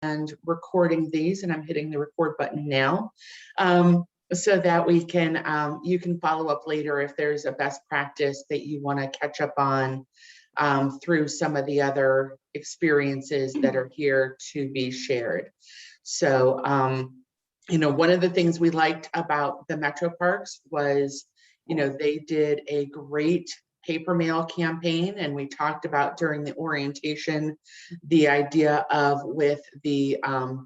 and recording these, and I'm hitting the record button now, so that we can, you can follow up later if there's a best practice that you want to catch up on through some of the other experiences that are here to be shared. So, you know, one of the things we liked about the Metro Parks was, you know, they did a great paper mail campaign, and we talked about during the orientation the idea of with the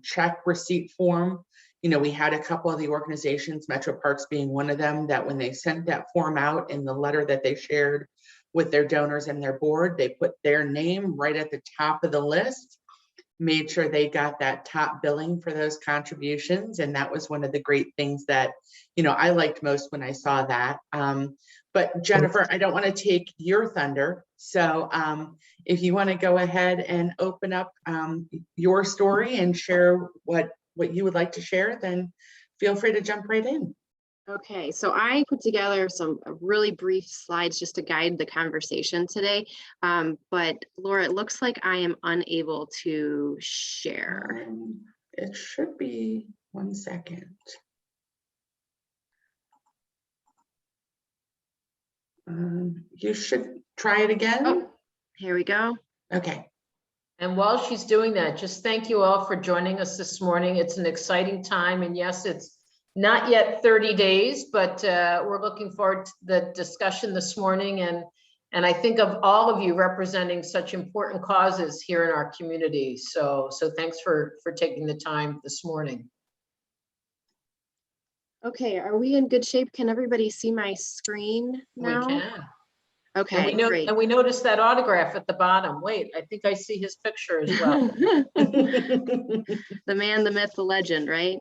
check receipt form. You know, we had a couple of the organizations, Metro Parks being one of them, that when they sent that form out in the letter that they shared with their donors and their board, they put their name right at the top of the list, made sure they got that top billing for those contributions. And that was one of the great things that, you know, I liked most when I saw that. But Jennifer, I don't want to take your thunder. So if you want to go ahead and open up your story and share what you would like to share, then feel free to jump right in. Okay, so I put together some really brief slides just to guide the conversation today. But Laura, it looks like I am unable to share. It should be 1 second. You should try it again. Oh, here we go. Okay. And while she's doing that, just thank you all for joining us this morning. It's an exciting time. And yes, it's not yet 30 days, but we're looking forward to the discussion this morning. And I think of all of you representing such important causes here in our community. So thanks for taking the time this morning. Okay, are we in good shape? Can everybody see my screen now? We can. Okay, great. And we noticed that autograph at the bottom. Wait, I think I see his picture as well. The man, the myth, the legend, right?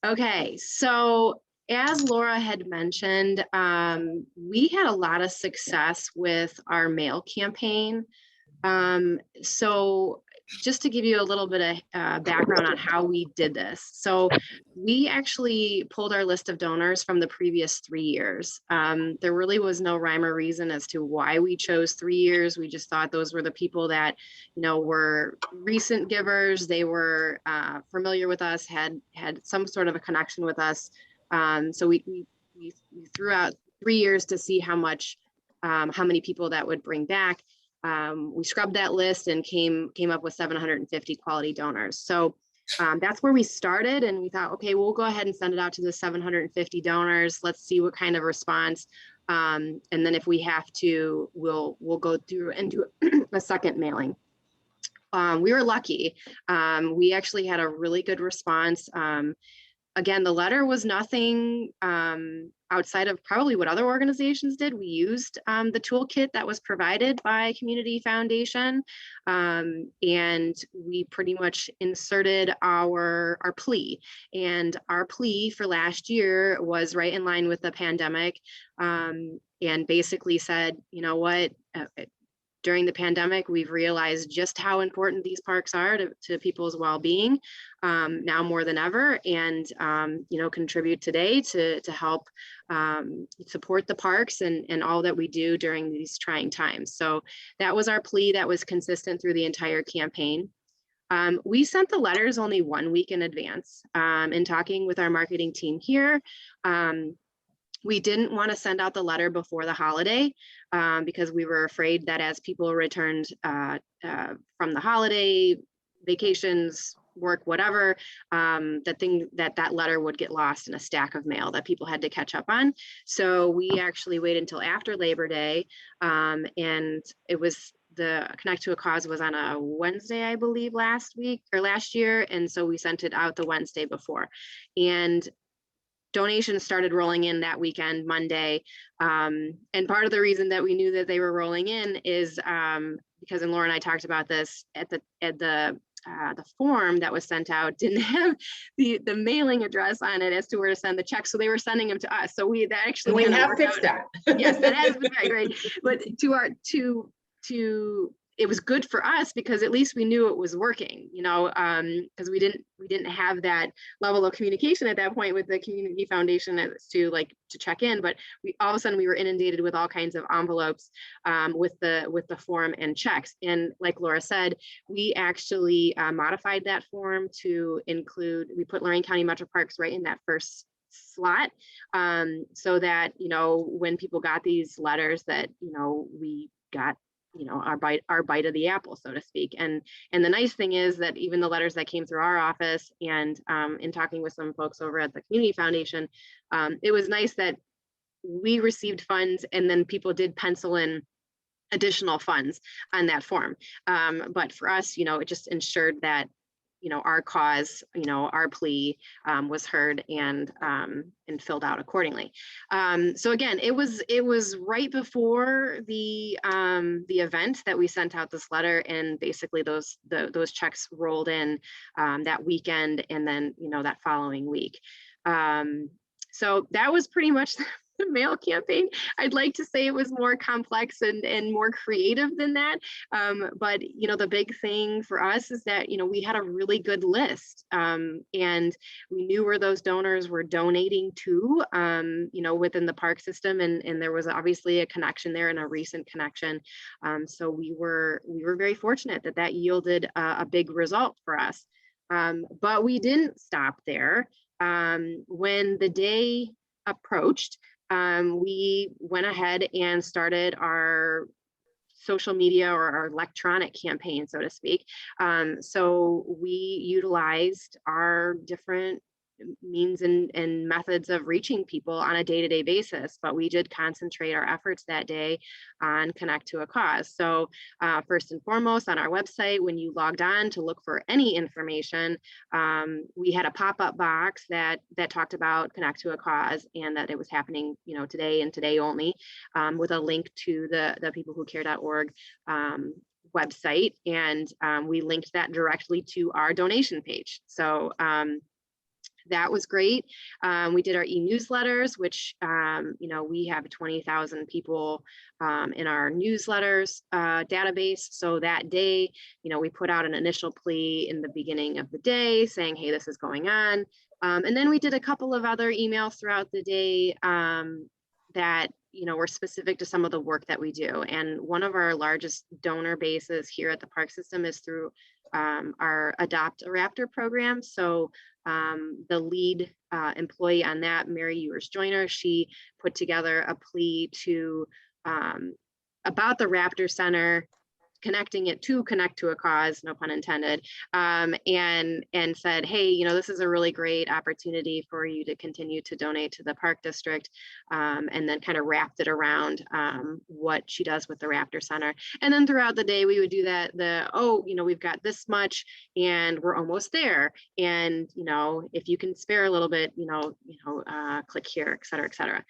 Okay, so as Laura had mentioned, we had a lot of success with our mail campaign. So just to give you a little bit of background on how we did this. So we actually pulled our list of donors from the previous 3 years. There really was no rhyme or reason as to why we chose 3 years. We just thought those were the people that, you know, were recent givers. They were familiar with us, had some sort of a connection with us. So we threw out 3 years to see how many people that would bring back. We scrubbed that list and came up with 750 quality donors. So that's where we started, and we thought, okay, we'll go ahead and send it out to the 750 donors. Let's see what kind of response. And then if we have to, we'll go through and do a second mailing. We were lucky. We actually had a really good response. Again, the letter was nothing outside of probably what other organizations did. We used the toolkit that was provided by Community Foundation, and we pretty much inserted our plea. And our plea for last year was right in line with the pandemic, and basically said, you know what, during the pandemic, we've realized just how important these parks are to people's well-being, now more than ever, and you know, contribute today to help support the parks and all that we do during these trying times. So that was our plea. That was consistent through the entire campaign. We sent the letters only 1 week in advance. In talking with our marketing team here, we didn't want to send out the letter before the holiday because we were afraid that as people returned from the holiday, vacations, work, whatever, that letter would get lost in a stack of mail that people had to catch up on. So we actually waited until after Labor Day, and it was the Connect to a Cause was on a Wednesday, I believe, last year. And so we sent it out the Wednesday before. And donations started rolling in that weekend, Monday. And part of the reason that we knew that they were rolling in is because, and Laura and I talked about this, at the form that was sent out didn't have the mailing address on it as to where to send the check. So they were sending them to us. So we have fixed that. Yes, that has been right. But to it was good for us because at least we knew it was working, you know, because we didn't have that level of communication at that point with the community foundation to check in, but all of a sudden we were inundated with all kinds of envelopes with the form and checks. And like Laura said, we actually modified that form to include, we put Lorain County Metro Parks right in that first slot, so that, you know, when people got these letters that, you know, we got, you know, our bite of the apple, so to speak. And the nice thing is that even the letters that came through our office and in talking with some folks over at the community foundation, it was nice that we received funds and then people did pencil in additional funds on that form. But for us, you know, it just ensured that, you know, our cause, you know, our plea was heard and filled out accordingly. So again, it was right before the event that we sent out this letter, and basically those checks rolled in that weekend, and then, you know, that following week. So that was pretty much the mail campaign. I'd like to say it was more complex and more creative than that. But, you know, the big thing for us is that, you know, we had a really good list, and we knew where those donors were donating to, you know, within the park system. And there was obviously a connection there, and a recent connection. So we were very fortunate that yielded a big result for us. But we didn't stop there. When the day approached, we went ahead and started our social media, or our electronic campaign, so to speak. So we utilized our different means and methods of reaching people on a day-to-day basis, but we did concentrate our efforts that day on Connect to a Cause. So first and foremost, on our website, when you logged on to look for any information, we had a pop-up box that talked about Connect to a Cause, and that it was happening, you know, today and today only, with a link to the peoplewhocare.org website, and we linked that directly to our donation page. So that was great. We did our e-newsletters, which, you know, we have 20,000 people in our newsletters database. So that day, you know, we put out an initial plea in the beginning of the day saying, hey, this is going on. And then we did a couple of other emails throughout the day that, you know, were specific to some of the work that we do. And one of our largest donor bases here at the park system is through our Adopt a Raptor program. So the lead employee on that, Mary Ewers Joyner, she put together a plea to about the Raptor Center, connecting it to Connect to a Cause, no pun intended, and said, hey, you know, this is a really great opportunity for you to continue to donate to the park district, and then kind of wrapped it around what she does with the Raptor Center. And then throughout the day, we would do that, you know, we've got this much and we're almost there. And, you know, if you can spare a little bit, click here, et cetera, et cetera.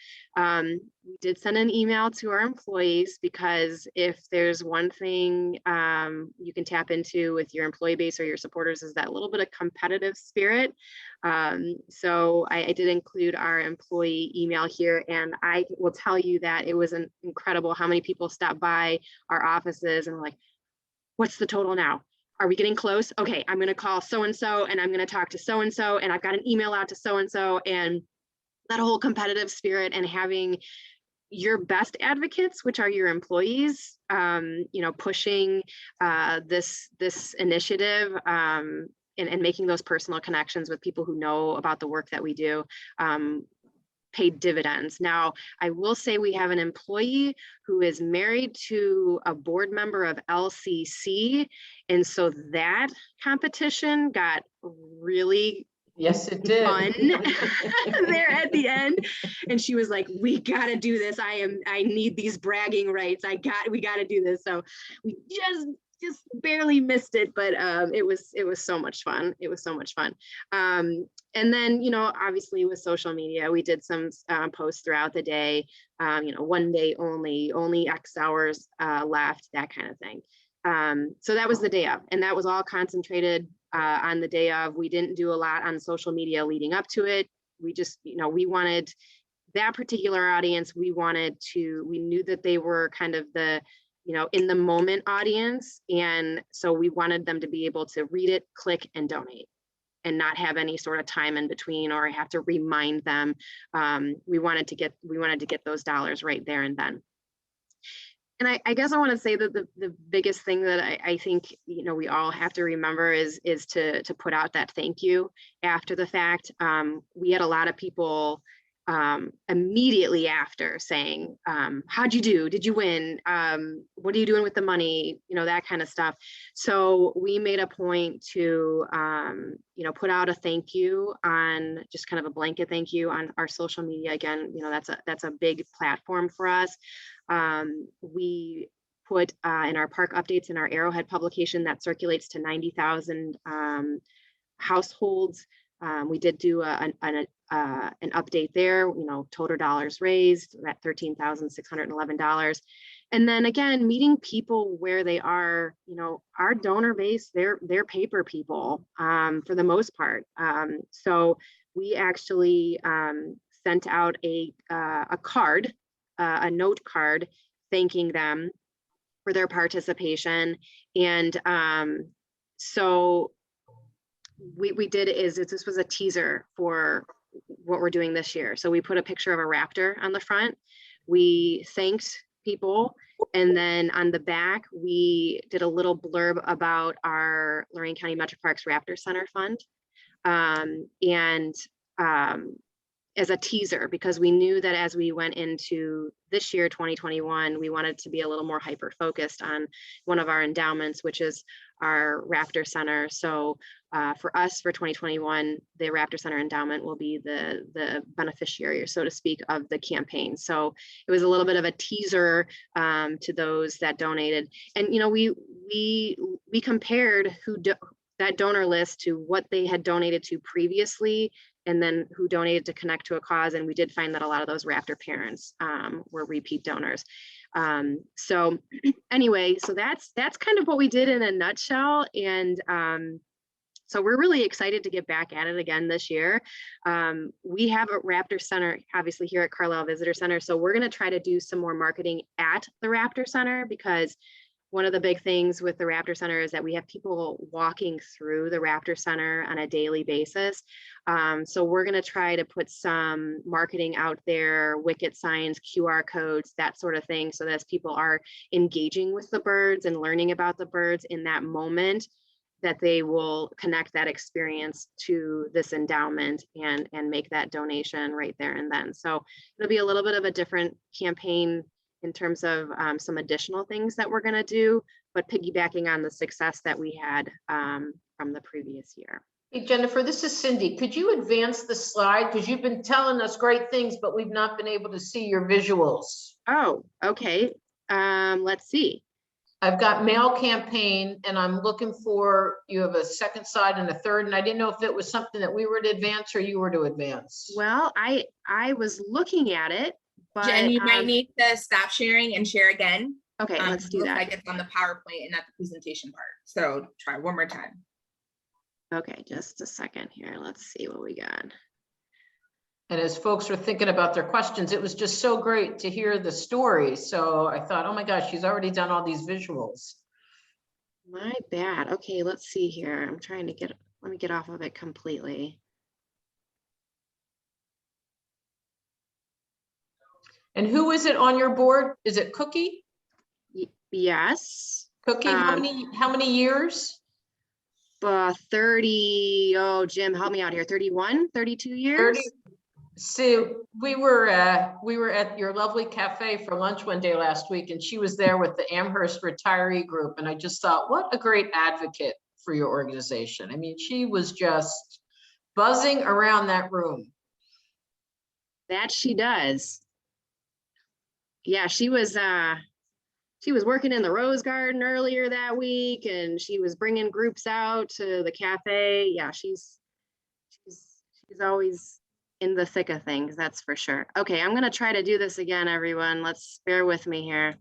We did send an email to our employees, because if there's one thing you can tap into with your employee base or your supporters, is that little bit of competitive spirit. So I did include our employee email here, and I will tell you that it was incredible how many people stopped by our offices and were like, what's the total now? Are we getting close? Okay, I'm going to call so-and-so, and I'm going to talk to so-and-so, and I've got an email out to so-and-so. And that whole competitive spirit, and having your best advocates, which are your employees, you know, pushing this initiative, and making those personal connections with people who know about the work that we do, paid dividends. Now, I will say we have an employee who is married to a board member of LCC, and so that competition got really Yes, it did. fun there at the end. And she was like, we got to do this. I need these bragging rights. We got to do this. So we just barely missed it, but it was so much fun. It was so much fun. And then, you know, obviously with social media, we did some posts throughout the day, you know, one day only X hours left, that kind of thing. So that was the day of, and that was all concentrated on the day of. We didn't do a lot on social media leading up to it. We just, you know, we wanted that particular audience. We knew that they were kind of the in the moment audience. And so we wanted them to be able to read it, click, and donate, and not have any sort of time in between or have to remind them. We wanted to get those dollars right there and then. And I guess I want to say that the biggest thing that I think, we all have to remember is to put out that thank you after the fact. We had a lot of people immediately after saying, how'd you do? Did you win? What are you doing with the money? That kind of stuff. So we made a point to, put out a thank you on just kind of a blanket thank you on our social media. Again, that's a big platform for us. We put in our park updates in our Arrowhead publication that circulates to 90,000 households. We did do an update there, total dollars raised at $13,611. And then again, meeting people where they are, our donor base, they're paper people for the most part. So we actually sent out a card, a note card, thanking them for their participation. And so we did this was a teaser for what we're doing this year. So we put a picture of a raptor on the front. We thanked people. And then on the back, we did a little blurb about our Lorain County Metro Parks Raptor Center Fund. As a teaser, because we knew that as we went into this year, 2021, we wanted to be a little more hyper focused on one of our endowments, which is our Raptor Center. So for us, for 2021, the Raptor Center endowment will be the beneficiary, so to speak, of the campaign. So it was a little bit of a teaser to those that donated. And we compared that donor list to what they had donated to previously, and then who donated to connect to a cause. And we did find that a lot of those Raptor parents were repeat donors. So anyway, so that's kind of what we did in a nutshell. And so we're really excited to get back at it again this year. We have a Raptor Center, obviously, here at Carlisle Visitor Center. So we're gonna try to do some more marketing at the Raptor Center, because one of the big things with the Raptor Center is that we have people walking through the Raptor Center on a daily basis. So we're going to try to put some marketing out there, wicket signs, QR codes, that sort of thing, so that as people are engaging with the birds and learning about the birds in that moment, that they will connect that experience to this endowment and make that donation right there and then. So it'll be a little bit of a different campaign in terms of some additional things that we're going to do, but piggybacking on the success that we had from the previous year. Hey, Jennifer, this is Cindy. Could you advance the slide? Because you've been telling us great things, but we've not been able to see your visuals. Oh, okay. Let's see. I've got mail campaign, and I'm looking for, you have a second slide and a third, and I didn't know if it was something that we were to advance or you were to advance. Well, I was looking at it. But, Jen, you might need to stop sharing and share again. Okay, let's do that. Like it's on the PowerPoint and not the presentation part. So try one more time. Okay, just a second here. Let's see what we got. And as folks were thinking about their questions, it was just so great to hear the story. So I thought, oh my gosh, she's already done all these visuals. My bad. Okay, let's see here. I'm trying to let me get off of it completely. And who is it on your board? Is it Cookie? Yes. Cookie, how many years? 30, oh, Jim, help me out here. 31, 32 years? 30. So we were at your lovely cafe for lunch one day last week, and she was there with the Amherst retiree group. And I just thought, what a great advocate for your organization. I mean, she was just buzzing around that room. That she does. Yeah, she was working in the Rose Garden earlier that week, and she was bringing groups out to the cafe. Yeah, she's always in the thick of things, that's for sure. Okay, I'm gonna try to do this again, everyone. Let's bear with me here.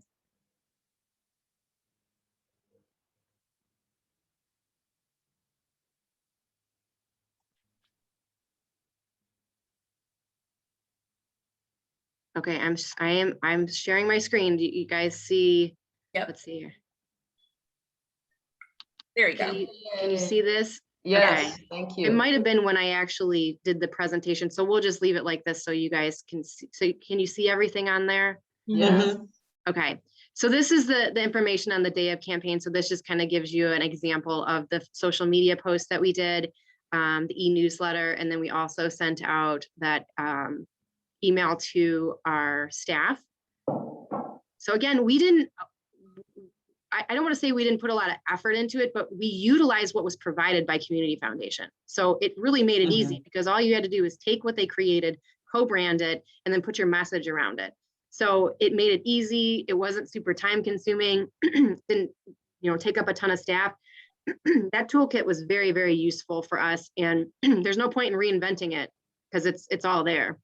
Okay, I'm sharing my screen. Do you guys see Yep. Let's see here. There you go. Can you see this? Yes, Okay. thank It you. might have been when I actually did the presentation, so we'll just leave it like this so you guys can see. So can you see everything on there? Yes. Okay, so this is the information on the day of campaign. So this just kind of gives you an example of the social media posts that we did, the e-newsletter, and then we also sent out that email to our staff. So again, we didn't, I don't want to say we didn't put a lot of effort into it, but we utilized what was provided by Community Foundation. So it really made it easy because all you had to do is take what they created, co-brand it, and then put your message around it. So it made it easy. It wasn't super time consuming, didn't, take up a ton of staff. That toolkit was very, very useful for us. And there's no point in reinventing it because it's all there.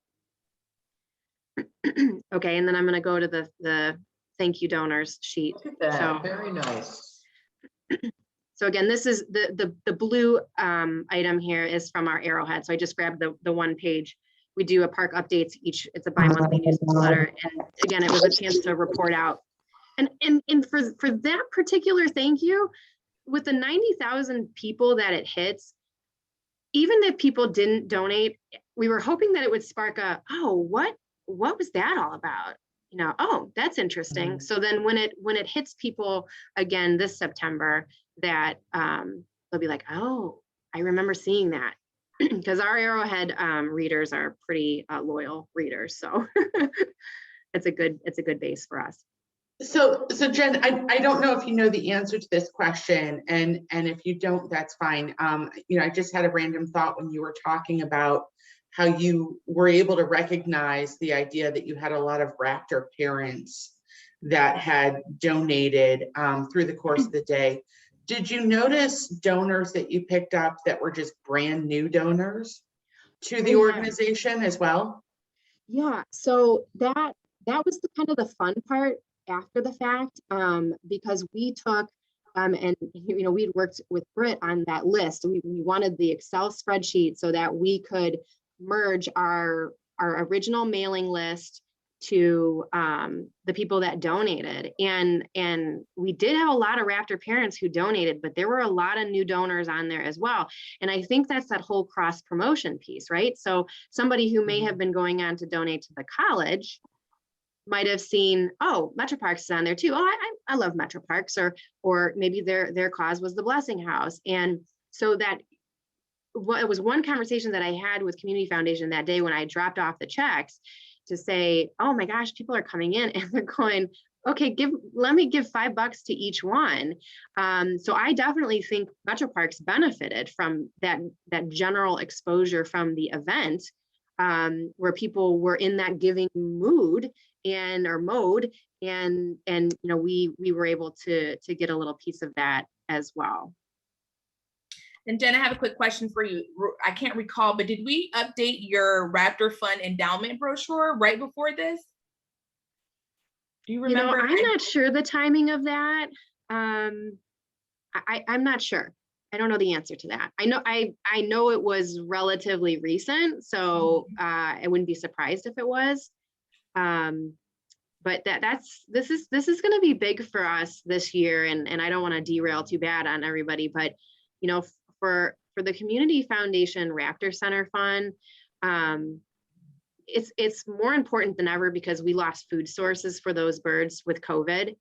Okay, and then I'm going to go to the thank you donors sheet. Look at that, So very nice. So again, this is the blue item here is from our Arrowhead. So I just grabbed the one page. We do a park updates each, it's a bi-monthly newsletter. And again, it was a chance to report out. And for that particular thank you, with the 90,000 people that it hits, even if people didn't donate, we were hoping that it would spark a, oh, what was that all about? Oh, that's interesting. So then when it hits people again this September, that they'll be like, oh, I remember seeing that, because our Arrowhead readers are pretty loyal readers. So it's a good base for us. So Jen, I don't know if you know the answer to this question, and if you don't, that's fine. I just had a random thought when you were talking about how you were able to recognize the idea that you had a lot of Raptor parents that had donated through the course of the day. Did you notice donors that you picked up that were just brand new donors to the organization as well? Yeah, so that was the kind of the fun part after the fact, because we took and we'd worked with Britt on that list. We wanted the Excel spreadsheet so that we could merge our original mailing list to the people that donated, and we did have a lot of Raptor parents who donated, but there were a lot of new donors on there as well. And I think that's that whole cross promotion piece, right? So somebody who may have been going on to donate to the college might have seen, oh, Metro Parks is on there too. Oh, I love Metro Parks, or maybe their cause was the Blessing House. And so that it was one conversation that I had with Community Foundation that day when I dropped off the checks to say, oh my gosh, people are coming in and they're going, okay, let me give $5 to each one. So I definitely think Metro Parks benefited from that general exposure from the event, where people were in that giving mood and mode, and we were able to get a little piece of that as well. And Jen, I have a quick question for you. I can't recall, but did we update your Raptor Fund endowment brochure right before this? Do you remember? I'm not sure the timing of that. I'm not sure. I don't know the answer to that. I know it was relatively recent, so I wouldn't be surprised if it was. But this is going to be big for us this year, and I don't want to derail too bad on everybody, but for the Community Foundation Raptor Center Fund, it's more important than ever because we lost food sources for those birds with COVID.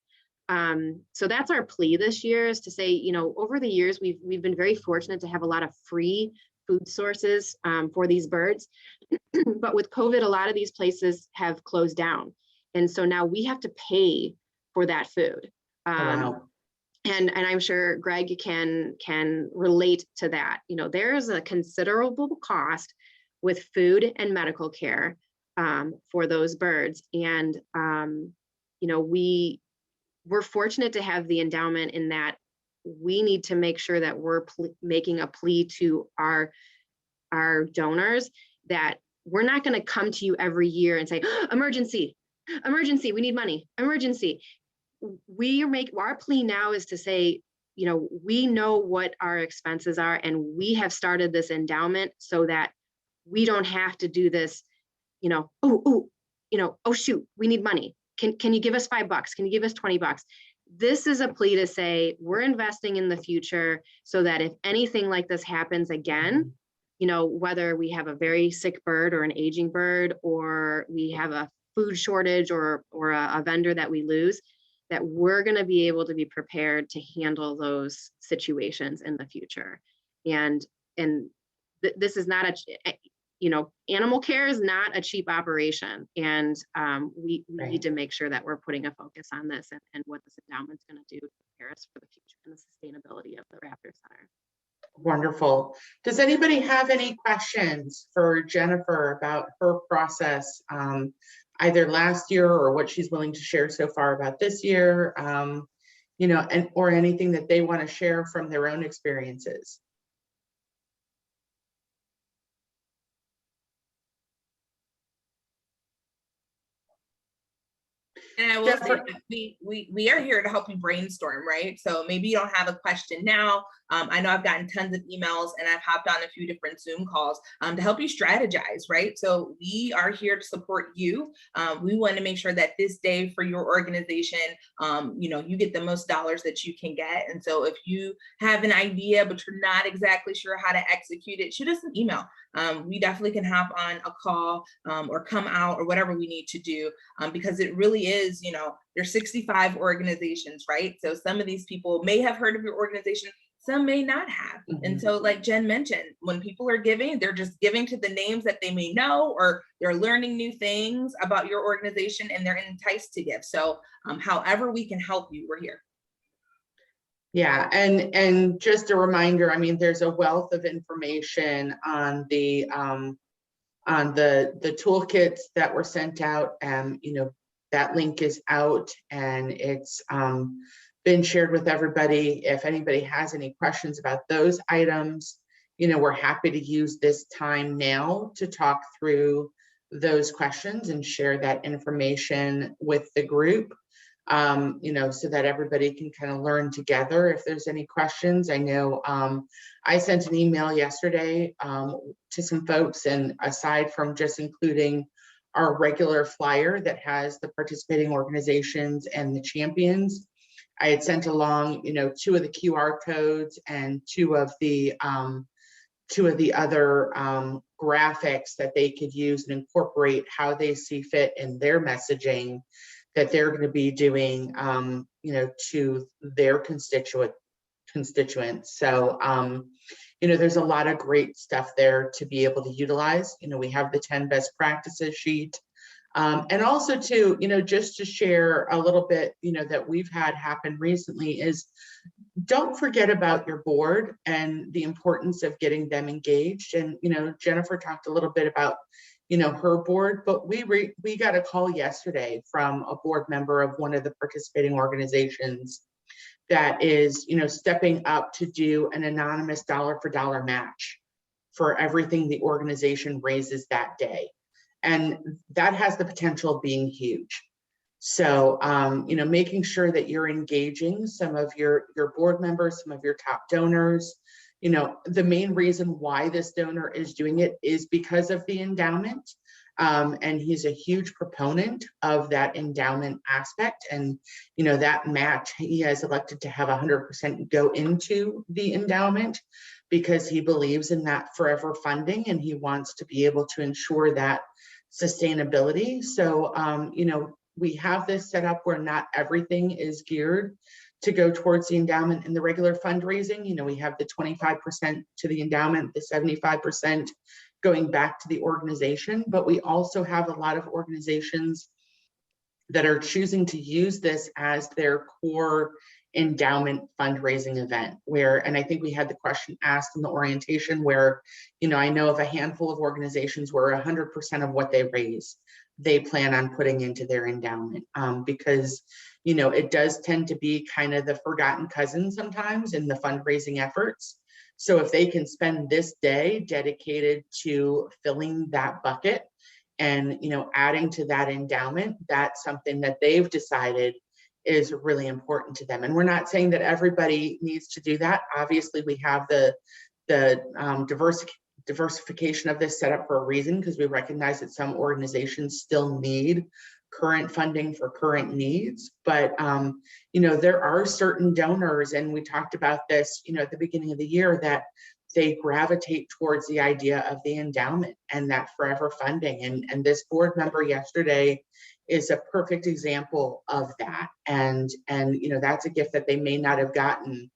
So that's our plea this year, is to say, over the years, we've been very fortunate to have a lot of free food sources for these birds. But with COVID, a lot of these places have closed down. And so now we have to pay for that food. Wow. And I'm sure Greg can relate to that. There's a considerable cost with food and medical care for those birds. And, we're fortunate to have the endowment in that we need to make sure that we're making a plea to our donors that we're not going to come to you every year and say, oh, emergency, we need money, emergency. Our plea now is to say, we know what our expenses are, and we have started this endowment so that we don't have to do this, oh shoot, we need money. Can you give us $5? Can you give us $20? this is a plea to say we're investing in the future so that if anything like this happens again, you know, whether we have a very sick bird or an aging bird, or we have a food shortage or a vendor that we lose, that we're going to be able to be prepared to handle those situations in the future. And this is not a, you know, animal care is not a cheap operation. And we need to make sure that we're putting a focus on this and what this endowment's going to do to prepare us for the future and the sustainability of the Raptor Center. Wonderful. Does anybody have any questions for Jennifer about her process, either last year or what she's willing to share so far about this year, you know, and or anything that they want to share from their own experiences? And I will say that we are here to help you brainstorm, right? So maybe you don't have a question now. I know I've gotten tons of emails and I've hopped on a few different Zoom calls to help you strategize, right? So we are here to support you. We want to make sure that this day for your organization, you know, you get the most dollars that you can get. And so if you have an idea, but you're not exactly sure how to execute it, shoot us an email. We definitely can hop on a call or come out or whatever we need to do, because it really is, you know, there's 65 organizations, right? So some of these people may have heard of your organization, some may not have. And so like Jen mentioned, when people are giving, they're just giving to the names that they may know, or they're learning new things about your organization and they're enticed to give. So however we can help you, we're here. Yeah, and just a reminder, I mean, there's a wealth of information on the toolkits that were sent out, and you know, that link is out and it's been shared with everybody. If anybody has any questions about those items, you know, we're happy to use this time now to talk through those questions and share that information with the group. You know, so that everybody can kind of learn together if there's any questions. I know I sent an email yesterday to some folks, and aside from just including our regular flyer that has the participating organizations and the champions, I had sent along, you know, 2 of the QR codes and 2 of the other graphics that they could use and incorporate how they see fit in their messaging that they're going to be doing, you know, to their constituents. So, you know, there's a lot of great stuff there to be able to utilize. You know, we have the 10 best practices sheet. And also too, you know, just to share a little bit, you know, that we've had happen recently is don't forget about your board and the importance of getting them engaged. And, you know, Jennifer talked a little bit about, you know, her board, but we got a call yesterday from a board member of one of the participating organizations that is, you know, stepping up to do an anonymous dollar for dollar match for everything the organization raises that day. And that has the potential of being huge. So, you know, making sure that you're engaging some of your board members, some of your top donors. You know, the main reason why this donor is doing it is because of the endowment. And he's a huge proponent of that endowment aspect. And, you know, that match, he has elected to have 100% go into the endowment because he believes in that forever funding and he wants to be able to ensure that sustainability. So, you know, we have this set up where not everything is geared to go towards the endowment and the regular fundraising. You know, we have the 25% to the endowment, the 75% going back to the organization, but we also have a lot of organizations that are choosing to use this as their core endowment fundraising event where, and I think we had the question asked in the orientation where, you know, I know of a handful of organizations where 100% of what they raise, they plan on putting into their endowment because, you know, it does tend to be kind of the forgotten cousin sometimes in the fundraising efforts. So if they can spend this day dedicated to filling that bucket and, you know, adding to that endowment, that's something that they've decided is really important to them. And we're not saying that everybody needs to do that. Obviously, we have the diversification of this set up for a reason because we recognize that some organizations still need current funding for current needs, but you know, there are certain donors, and we talked about this, you know, at the beginning of the year, that they gravitate towards the idea of the endowment and that forever funding. And this board member yesterday is a perfect example of that. And you know, that's a gift that they may not have gotten,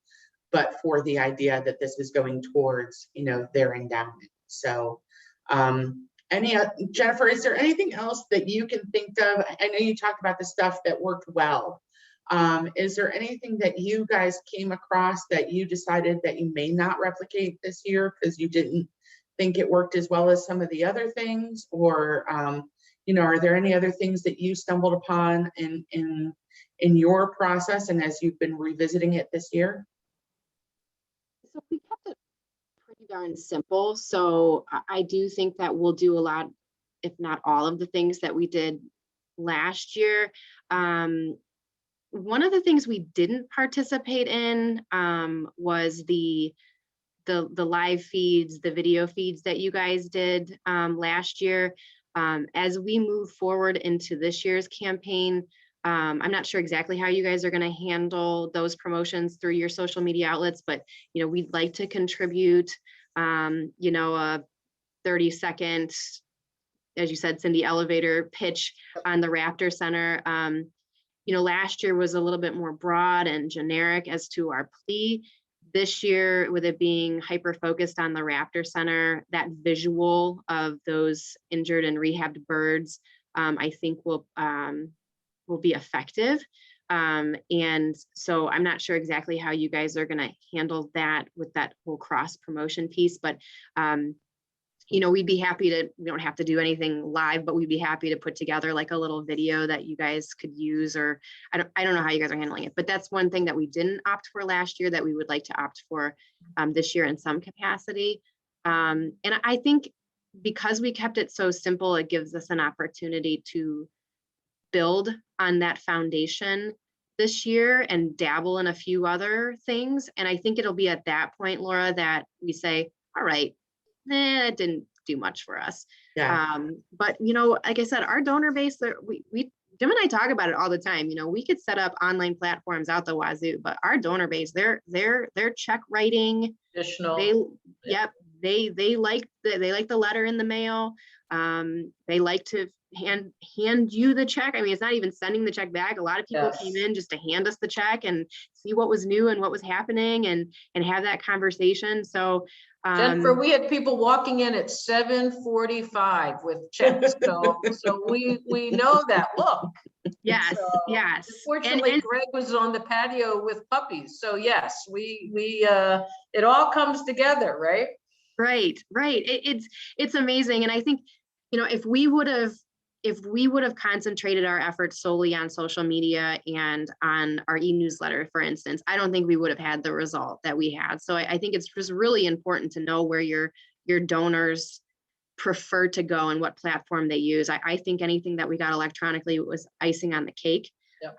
but for the idea that this is going towards, you know, their endowment. So Jennifer, is there anything else that you can think of? I know you talked about the stuff that worked well. Is there anything that you guys came across that you decided that you may not replicate this year because you didn't think it worked as well as some of the other things? Or, you know, are there any other things that you stumbled upon in your process and as you've been revisiting it this year? So we kept it pretty darn simple. So I do think that we'll do a lot, if not all of the things that we did last year. One of the things we didn't participate in was the live feeds, the video feeds that you guys did last year. As we move forward into this year's campaign, I'm not sure exactly how you guys are going to handle those promotions through your social media outlets, but you know, we'd like to contribute, you know, a 30-second, as you said, Cindy, elevator pitch on the Raptor Center. You know, last year was a little bit more broad and generic as to our plea. This year, with it being hyper-focused on the Raptor Center, that visual of those injured and rehabbed birds, I think will be effective. And so I'm not sure exactly how you guys are going to handle that with that whole cross promotion piece, but you know, we'd be happy to, we don't have to do anything live, but we'd be happy to put together like a little video that you guys could use, or I don't know how you guys are handling it, but that's one thing that we didn't opt for last year that we would like to opt for this year in some capacity. And I think because we kept it so simple, it gives us an opportunity to build on that foundation this year and dabble in a few other things. And I think it'll be at that point, Laura, that we say, all right, it didn't do much for us. Yeah. But you know, like I said, our donor base, Jim and I talk about it all the time. You know, we could set up online platforms out the wazoo, but our donor base, they're check writing. Additional. They like the letter in the mail. They like to hand you the check. I mean, it's not even sending the check back. A lot of people came in just to hand us the check and see what was new and what was happening and have that conversation. So Jennifer, we had people walking in at 7:45 with checks, so we know that look. Yes, so, yes. Unfortunately, Greg was on the patio with puppies, so yes, we it all comes together, right? Right. It's amazing, and I think, you know, if we would have concentrated our efforts solely on social media and on our e-newsletter, for instance, I don't think we would have had the result that we had. So I think it's just really important to know where your donors prefer to go and what platform they use. I think anything that we got electronically was icing on the cake. Yep.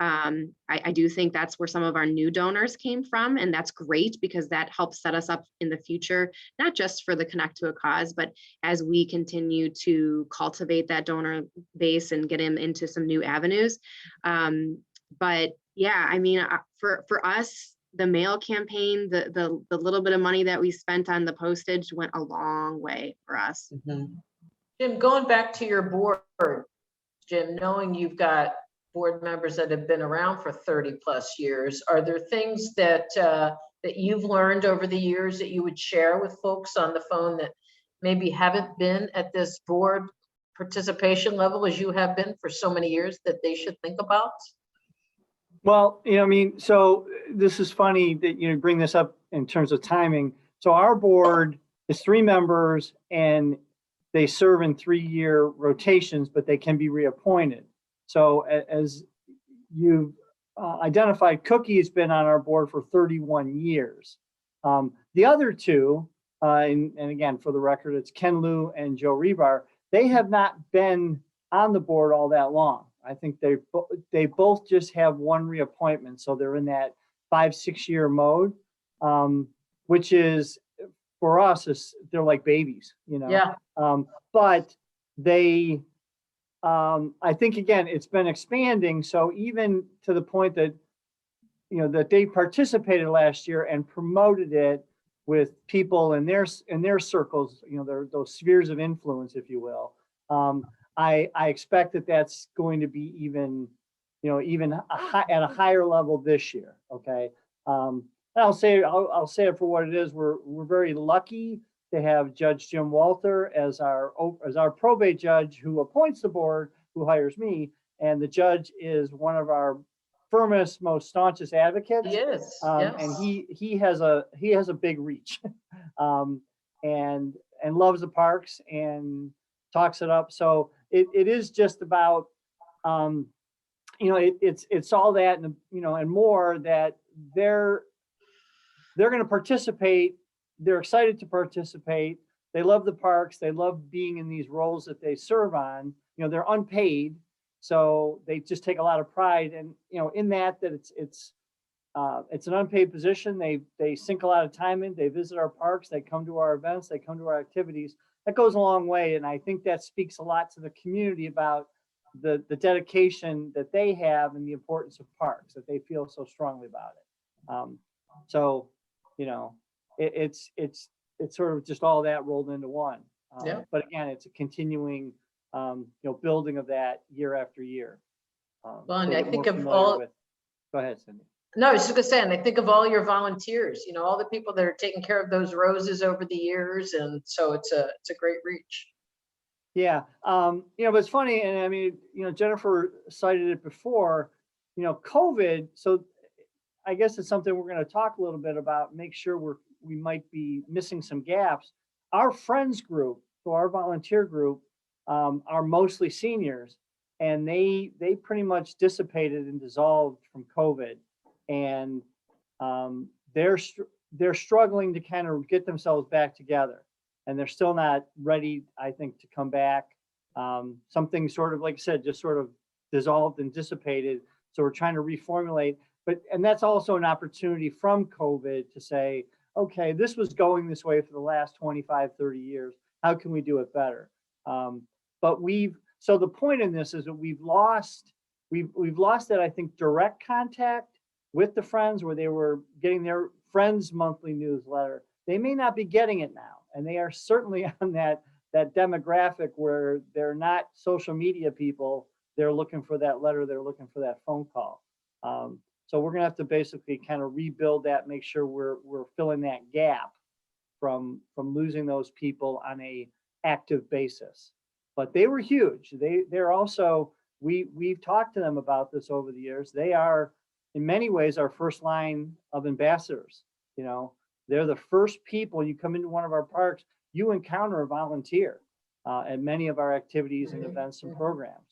I do think that's where some of our new donors came from, and that's great because that helps set us up in the future, not just for the Connect to a Cause, but as we continue to cultivate that donor base and get them into some new avenues. But yeah, I mean, for us, the mail campaign, the little bit of money that we spent on the postage went a long way for us. Mm-hmm. Jim, going back to your board, Jim, knowing you've got board members that have been around for 30 plus years, are there things that that you've learned over the years that you would share with folks on the phone that maybe haven't been at this board participation level as you have been for so many years that they should think about? Well, you know, I mean, so this is funny that you bring this up in terms of timing. So our board is 3 members and they serve in 3-year rotations, but they can be reappointed. So as you've identified, Cookie has been on our board for 31 years. The other 2, and again, for the record, it's Ken Liu and Joe Rebar, they have not been on the board all that long. I think they both just have 1 reappointment. So they're in that 5-6 year mode, which is for us, they're like babies, you know? Yeah. But they I think, again, it's been expanding. So even to the point that, that they participated last year and promoted it with people in their circles, those spheres of influence, if you will. I expect that that's going to be even at a higher level this year. Okay. I'll say it for what it is. We're very lucky to have Judge Jim Walter as our probate judge, who appoints the board, who hires me, and the judge is one of our firmest, most staunchest advocates. Yes. And he has a big reach, and loves the parks and talks it up. So it is just about, it's all that, and and more, that they're going to participate. They're excited to participate. They love the parks. They love being in these roles that they serve on. They're unpaid, so they just take a lot of pride, and in that it's an unpaid position. They sink a lot of time in. They visit our parks. They come to our events. They come to our activities. That goes a long way, and I think that speaks a lot to the community about the dedication that they have and the importance of parks, that they feel so strongly about it. So it's sort of just all that rolled into one. But again, it's a continuing building of that year after year. Well, and I think of all. Go ahead, Cindy. No, I was just gonna say, and I think of all your volunteers, all the people that are taking care of those roses over the years, and so it's a great reach. Yeah, but it's funny, and I mean, Jennifer cited it before, COVID. So I guess it's something we're going to talk a little bit about. Make sure we might be missing some gaps. Our friends group, so our volunteer group, are mostly seniors, and they pretty much dissipated and dissolved from COVID. And they're struggling to kind of get themselves back together, and they're still not ready, I think, to come back. Something sort of, like I said, just sort of dissolved and dissipated. So we're trying to reformulate, and that's also an opportunity from COVID to say, okay, this was going this way for the last 25, 30 years. How can we do it better? So the point in this is that we've lost that, I think, direct contact with the friends, where they were getting their friends' monthly newsletter. They may not be getting it now, and they are certainly on that demographic where they're not social media people. They're looking for that letter. They're looking for that phone call. So we're going to have to basically kind of rebuild that, make sure we're filling that gap from losing those people on a active basis. But they were huge. They're also, we've talked to them about this over the years. They are, in many ways, our first line of ambassadors. They're the first people. You come into one of our parks, you encounter a volunteer at many of our activities and events and programs.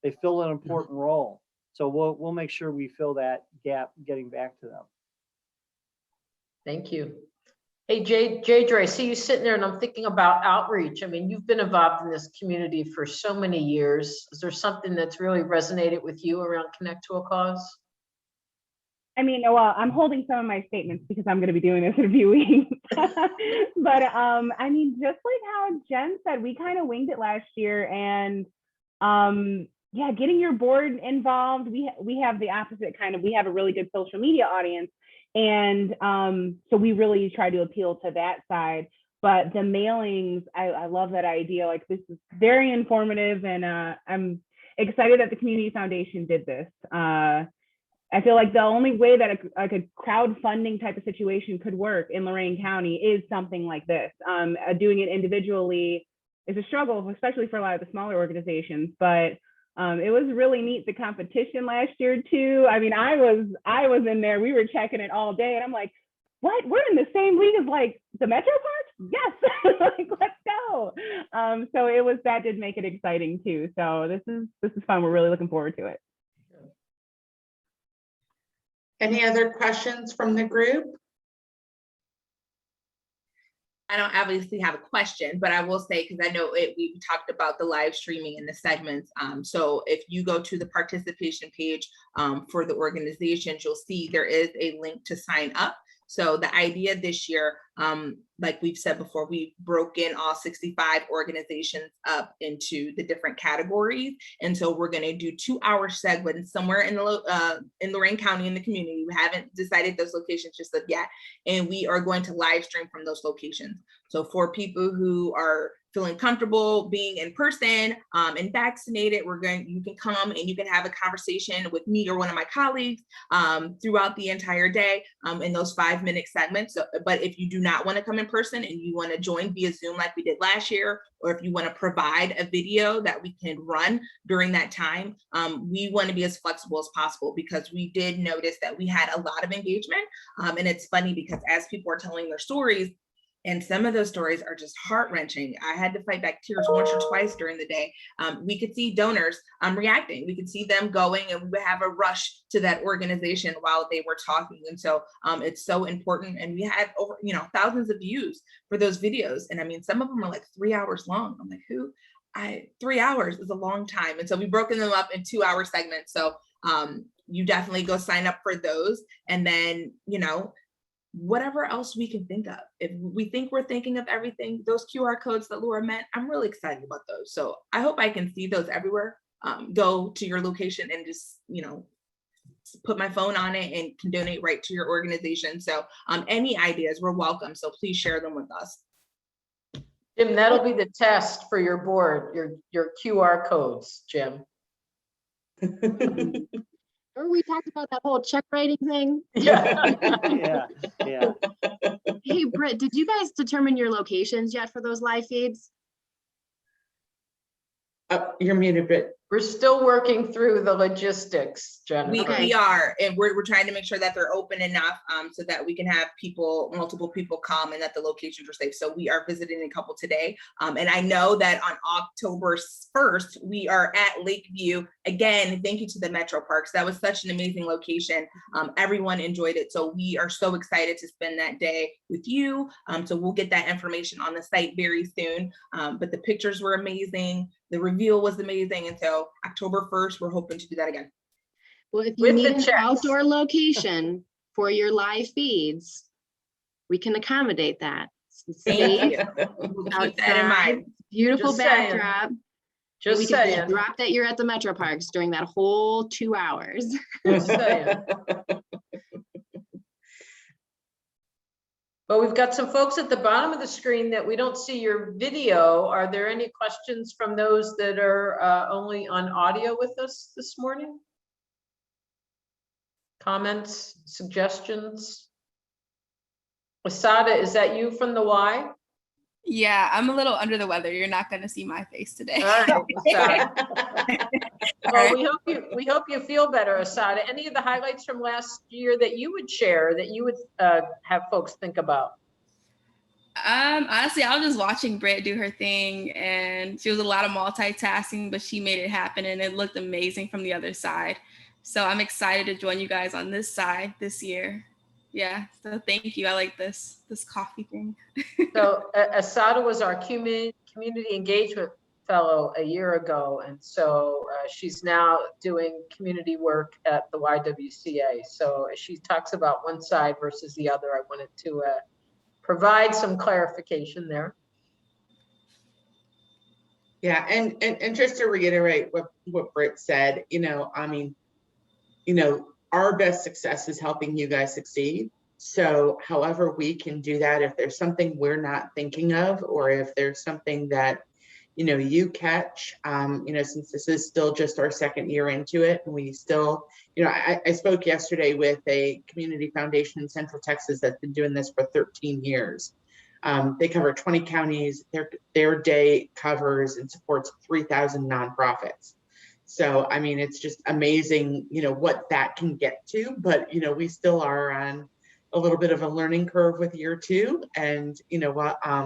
They fill an important role. So we'll make sure we fill that gap getting back to them. Thank you. Hey, Jadra, I see you sitting there, and I'm thinking about outreach. I mean, you've been involved in this community for so many years. Is there something that's really resonated with you around Connect to a Cause? I mean, well, I'm holding some of my statements because I'm going to be doing this in a few weeks. But I mean, just like how Jen said, we kind of winged it last year, and yeah, getting your board involved. We have the opposite kind of. We have a really good social media audience, and so we really try to appeal to that side. But the mailings, I love that idea. Like, this is very informative, and I'm excited that the Community Foundation did this. I feel like the only way that a crowdfunding type of situation could work in Lorain County is something like this. Doing it individually is a struggle, especially for a lot of the smaller organizations. But it was really neat, the competition last year too. I mean, I was in there. We were checking it all day, and I'm like, what? We're in the same league as like the Metro Parks? Yes, like, let's go. So that did make it exciting too. So this is fun. We're really looking forward to it. Any other questions from the group? I don't obviously have a question, but I will say, because I know we talked about the live streaming in the segments. So if you go to the participation page for the organizations, you'll see there is a link to sign up. So the idea this year Like we've said before, we've broken all 65 organizations up into the different categories. And so we're going to do 2-hour segments somewhere in Lorain County in the community. We haven't decided those locations just yet. And we are going to live stream from those locations. So for people who are feeling comfortable being in person and vaccinated, you can come and you can have a conversation with me or one of my colleagues throughout the entire day in those 5-minute segments. So, but if you do not want to come in person and you want to join via Zoom like we did last year, or if you want to provide a video that we can run during that time, we want to be as flexible as possible, because we did notice that we had a lot of engagement. And it's funny because as people are telling their stories, and some of those stories are just heart-wrenching. I had to fight back tears once or twice during the day. We could see donors reacting. We could see them going, and we would have a rush to that organization while they were talking. And so it's so important. And we had over, thousands of views for those videos. And I mean, some of them are like 3 hours long. I'm like, 3 hours is a long time. And so we've broken them up in 2-hour segments. So you definitely go sign up for those. And then, whatever else we can think of. If we think we're thinking of everything, those QR codes that Laura meant, I'm really excited about those. So I hope I can see those everywhere. Go to your location and just, put my phone on it and can donate right to your organization. So any ideas, we're welcome. So please share them with us. Jim, that'll be the test for your board, your QR codes, Jim. Remember we talked about that whole check writing thing? Yeah. Yeah. Hey, Britt, did you guys determine your locations yet for those live feeds? You're muted, Britt. We're still working through the logistics, Jennifer. We are, and we're trying to make sure that they're open enough so that we can have multiple people come and that the locations are safe. So we are visiting a couple today. And I know that on October 1st, we are at Lakeview. Again, thank you to the Metro Parks. That was such an amazing location. Everyone enjoyed it. So we are so excited to spend that day with you. So we'll get that information on the site very soon. But the pictures were amazing. The reveal was amazing. And so October 1st, we're hoping to do that again. Well, if you need an outdoor location for your live feeds, we can accommodate that. Thank you. We'll keep that in mind. Beautiful Just saying. backdrop. Just we can saying. drop that you're at the Metro Parks during that whole 2 hours. Just saying. Well, we've got some folks at the bottom of the screen that we don't see your video. Are there any questions from those that are only on audio with us this morning? Comments, suggestions? Asada, is that you from the Y? Yeah, I'm a little under the weather. You're not going to see my face today. All right, Asada. Well, we hope you feel better, Asada. Any of the highlights from last year that you would share, that you would have folks think about? Honestly, I was just watching Britt do her thing, and she was a lot of multitasking, but she made it happen, and it looked amazing from the other side. So I'm excited to join you guys on this side this year. Yeah, so thank you. I like this coffee thing. So Asada was our community engagement fellow a year ago, and so she's now doing community work at the YWCA. So she talks about one side versus the other. I wanted to provide some clarification there. Yeah, and just to reiterate what Britt said, our best success is helping you guys succeed. So however we can do that, if there's something we're not thinking of, or if there's something that, you catch, since this is still just our second year into it, and we still, I spoke yesterday with a community foundation in Central Texas that's been doing this for 13 years. They cover 20 counties. Their day covers and supports 3,000 nonprofits. So, I mean, it's just amazing, what that can get to, but, we still are on a little bit of a learning curve with year 2. And,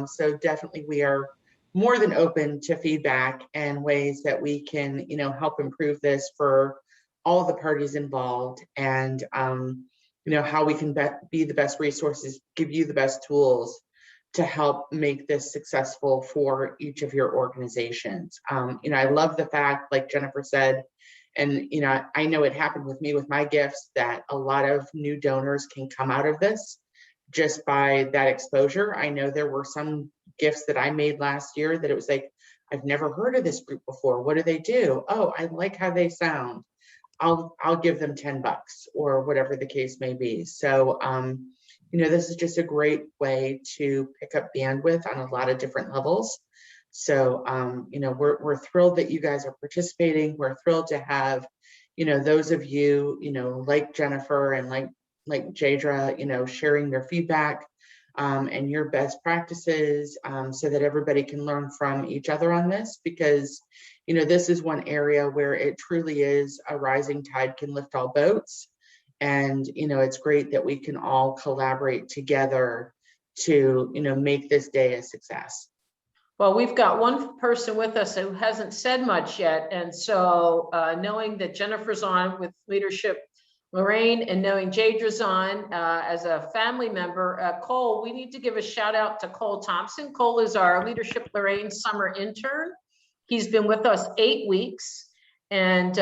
so definitely we are more than open to feedback and ways that we can, help improve this for all the parties involved, and, how we can be the best resources, give you the best tools to help make this successful for each of your organizations. I love the fact, like Jennifer said, and I know it happened with me with my gifts, that a lot of new donors can come out of this just by that exposure. I know there were some gifts that I made last year that it was like, I've never heard of this group before. What do they do? Oh, I like how they sound. I'll give them $10 or whatever the case may be. So, this is just a great way to pick up bandwidth on a lot of different levels. So, we're thrilled that you guys are participating. We're thrilled to have, those of you, like Jennifer and like Jadra, sharing their feedback and your best practices so that everybody can learn from each other on this, because this is one area where it truly is a rising tide can lift all boats. And, it's great that we can all collaborate together to, make this day a success. Well, we've got one person with us who hasn't said much yet. And so knowing that Jennifer's on with Leadership Lorain and knowing Jadra's on as a family member, Cole, we need to give a shout out to Cole Thompson. Cole is our Leadership Lorain summer intern. He's been with us 8 weeks, and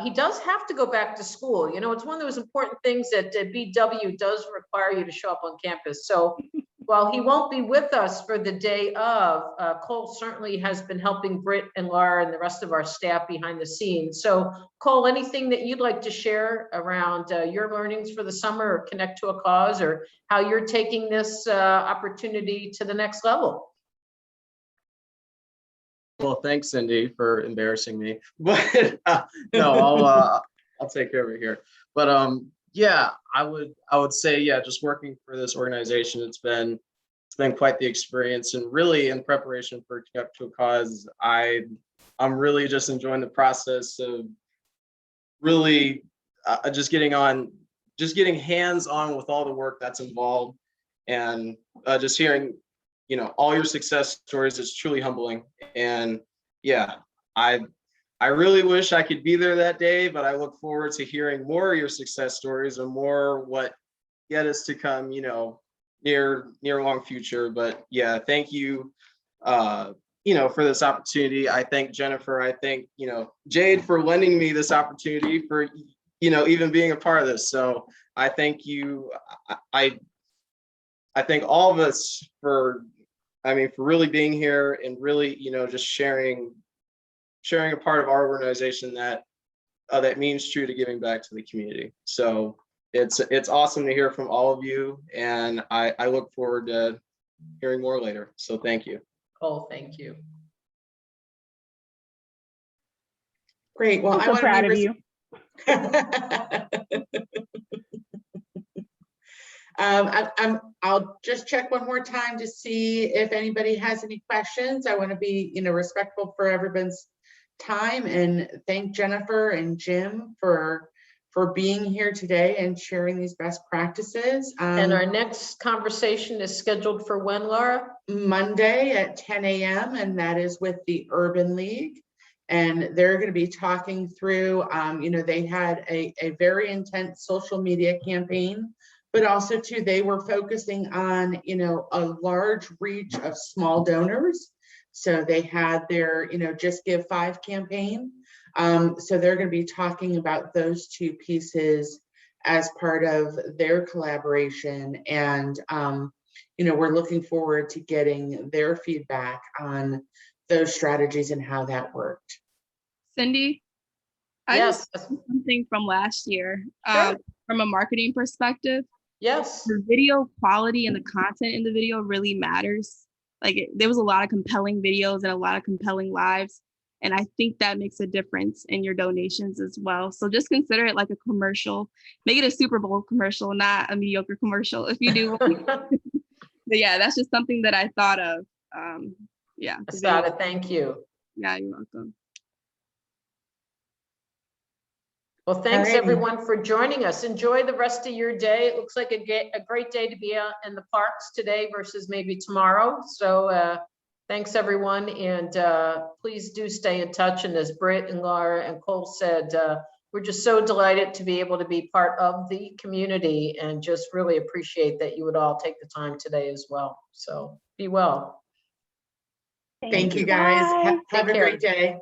he does have to go back to school. It's one of those important things that BW does require you to show up on campus. So while he won't be with us for the day of, Cole certainly has been helping Britt and Laura and the rest of our staff behind the scenes. So Cole, anything that you'd like to share around your learnings for the summer, or connect to a cause, or how you're taking this opportunity to the next level? Well, thanks, Cindy, for embarrassing me. But no, I'll take care of it here. But yeah, I would say, yeah, just working for this organization, it's been quite the experience, and really in preparation for Connect to a Cause, I'm really just enjoying the process of really just getting hands-on with all the work that's involved, and just hearing all your success stories is truly humbling. And yeah, I really wish I could be there that day, but I look forward to hearing more of your success stories and more what yet is to come, near long future. But yeah, thank you, for this opportunity. I thank Jennifer. I thank, Jade for lending me this opportunity, for, even being a part of this. So I thank you. I thank all of us for really being here and really, just sharing a part of our organization that means true to giving back to the community. So it's awesome to hear from all of you, and I look forward to hearing more later. So thank you. Oh, thank you. Great. Well, I'm so proud of you. I'll just check one more time to see if anybody has any questions. I want to be, respectful for everyone's time, and thank Jennifer and Jim for being here today and sharing these best practices. And our next conversation is scheduled for when, Laura? Monday at 10 a.m. and that is with the Urban League. And they're going to be talking through, they had a very intense social media campaign, but also too, they were focusing on, a large reach of small donors. So they had their, Just Give 5 campaign. So they're going to be talking about those two pieces as part of their collaboration. And, we're looking forward to getting their feedback on those strategies and how that worked. Cindy, I Yes. just something from last year, Sure. from a marketing perspective. Yes. The video quality and the content in the video really matters. There was a lot of compelling videos and a lot of compelling lives. And I think that makes a difference in your donations as well. So just consider it like a commercial. Make it a Super Bowl commercial, not a mediocre commercial if you do. But yeah, that's just something that I thought of. Yeah. Asada, thank you. Yeah, you're welcome. Well, thanks Alrighty. everyone for joining us. Enjoy the rest of your day. It looks like a great day to be out in the parks today versus maybe tomorrow. So thanks everyone, and please do stay in touch. And as Britt and Laura and Cole said, we're just so delighted to be able to be part of the community, and just really appreciate that you would all take the time today as well. So be well. Thank you guys. Bye. Have a Take care. great day.